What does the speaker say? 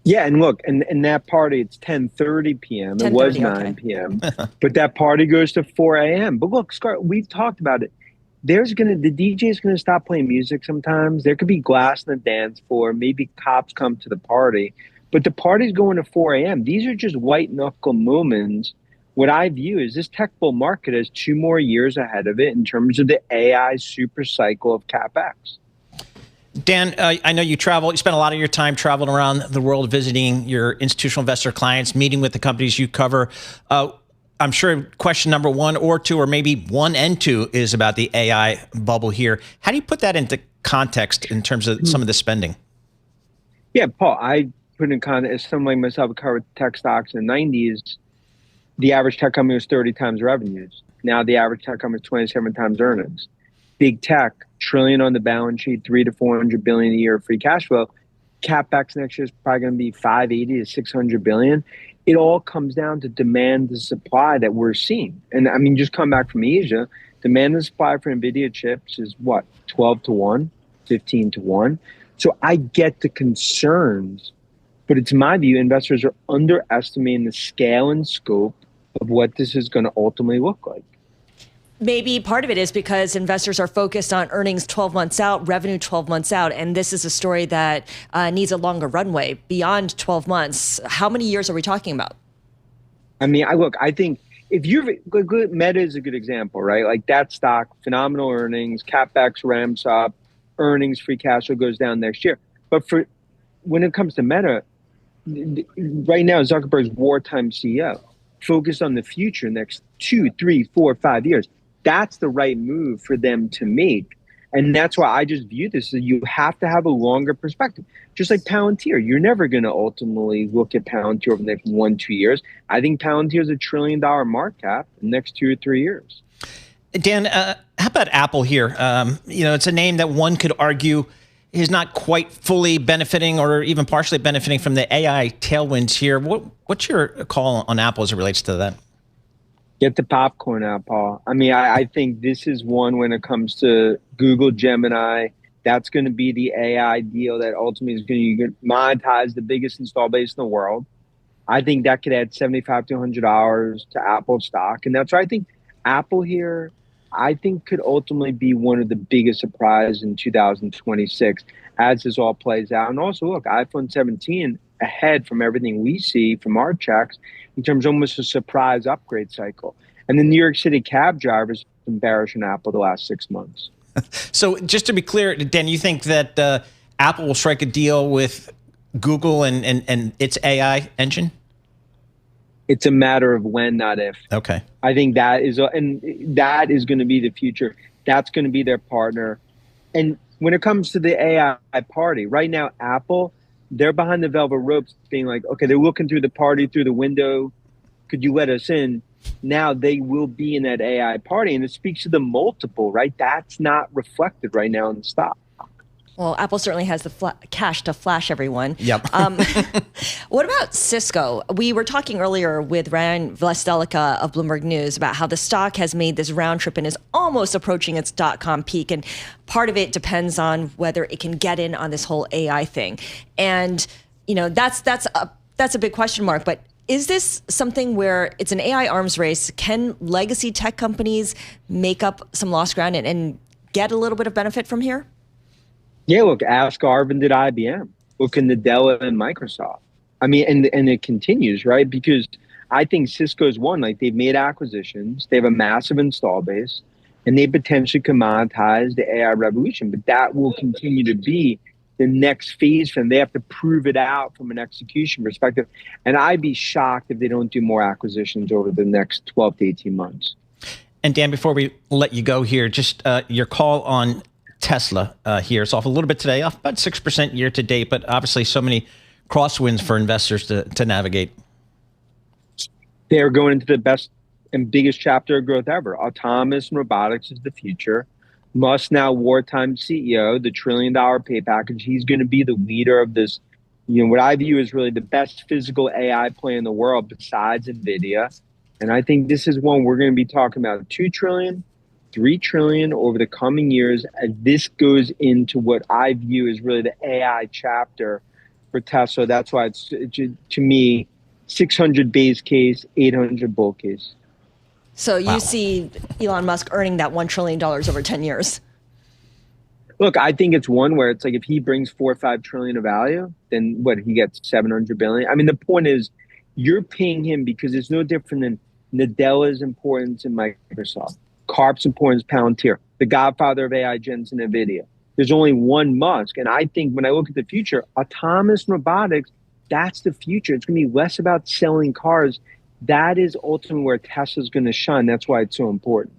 Yeah, and look, and that party, it's 10:30 p.m. It was 10:30, 9 okay. p.m. But that party goes to 4 a.m. But look, Scarlet, we've talked about it. The DJ is gonna stop playing music sometimes. There could be glass in the dance floor. Maybe cops come to the party, but the party's going to 4 a.m. These are just white knuckle moments. What I view is this tech bull market has 2 more years ahead of it in terms of the AI super cycle of CapEx. Dan, I know you travel. You spend a lot of your time traveling around the world, visiting your institutional investor clients, meeting with the companies you cover. I'm sure question number one or two, or maybe one and two, is about the AI bubble here. How do you put that into context in terms of some of the spending? Yeah, Paul, I put in context, as someone like myself who covered tech stocks in the 90s, the average tech company was 30 times revenues. Now the average tech company is 27 times earnings. Big tech, trillion on the balance sheet, 300 to 400 billion a year of free cash flow. CapEx next year is probably going to be 580 to 600 billion. It all comes down to demand and supply that we're seeing. And I mean, just come back from Asia, demand and supply for NVIDIA chips is what, 12 to 1, 15 to 1. So I get the concerns, but it's my view investors are underestimating the scale and scope of what this is going to ultimately look like. Maybe part of it is because investors are focused on earnings 12 months out, revenue 12 months out, and this is a story that needs a longer runway beyond 12 months. How many years are we talking about? I mean, I think if Meta is a good example, right? Like that stock, phenomenal earnings, CapEx ramps up, earnings, free cash flow goes down next year. But when it comes to Meta, right now, Zuckerberg's wartime CEO, focused on the future, next 2, 3, 4, 5 years. That's the right move for them to make. And that's why I just view this as you have to have a longer perspective. Just like Palantir, you're never going to ultimately look at Palantir over the next 1, 2 years. I think Palantir is $1 trillion market cap in the next 2 or 3 years. Dan, how about Apple here? It's a name that one could argue is not quite fully benefiting or even partially benefiting from the AI tailwinds here. What's your call on Apple as it relates to that? Get the popcorn out, Paul. I mean, I think this is one when it comes to Google Gemini, that's going to be the AI deal that ultimately is going to monetize the biggest install base in the world. I think that could add $75 to $100 to Apple stock. And that's why I think Apple here, I think could ultimately be one of the biggest surprises in 2026 as this all plays out. And also, look, iPhone 17 ahead from everything we see from our checks in terms of almost a surprise upgrade cycle. And the New York City cab drivers embarrassing Apple the last 6 months. So just to be clear, Dan, you think that Apple will strike a deal with Google and its AI engine? It's a matter of when, not if. Okay. I think that is going to be the future. That's going to be their partner. And when it comes to the AI party, right now, Apple, they're behind the velvet ropes being like, okay, they're looking through the party, through the window. Could you let us in? Now they will be in that AI party. And it speaks to the multiple, right? That's not reflected right now in the stock. Well, Apple certainly has the cash to flash everyone. Yep. What about Cisco? We were talking earlier with Ryan Vlastelica of Bloomberg News about how the stock has made this round trip and is almost approaching its dot-com peak. And part of it depends on whether it can get in on this whole AI thing. And, that's a big question mark. But is this something where it's an AI arms race? Can legacy tech companies make up some lost ground and get a little bit of benefit from here? Yeah, look, ask Arvind at IBM. Look in Nadella and Microsoft. I mean, and it continues, right? Because I think Cisco's one, like they've made acquisitions, they have a massive install base, and they potentially commoditize the AI revolution. But that will continue to be the next phase for them. They have to prove it out from an execution perspective. And I'd be shocked if they don't do more acquisitions over the next 12 to 18 months. And Dan, before we let you go here, just your call on Tesla here. It's off a little bit today, off about 6% year to date, but obviously so many crosswinds for investors to navigate. They're going into the best and biggest chapter of growth ever. Autonomous and robotics is the future. Musk, now wartime CEO, the $1 trillion pay package. He's going to be the leader of this, what I view as really the best physical AI play in the world besides NVIDIA. And I think this is one we're going to be talking about $2 trillion. $3 trillion over the coming years as this goes into what I view as really the AI chapter for for Tesla. That's why it's, to me, 600 base case, 800 bull case. So you see Elon Musk earning that $1 trillion over 10 years. Look, I think it's one where it's like if he brings 4 or 5 trillion of value, then what, he gets 700 billion. I mean, the point is you're paying him because it's no different than Nadella's importance in Microsoft, Karp's importance Palantir, the godfather of AI, Jensen, NVIDIA. There's only one Musk. And I think when I look at the future, autonomous robotics, that's the future. It's going to be less about selling cars. That is ultimately where Tesla's going to shine. That's why it's so important.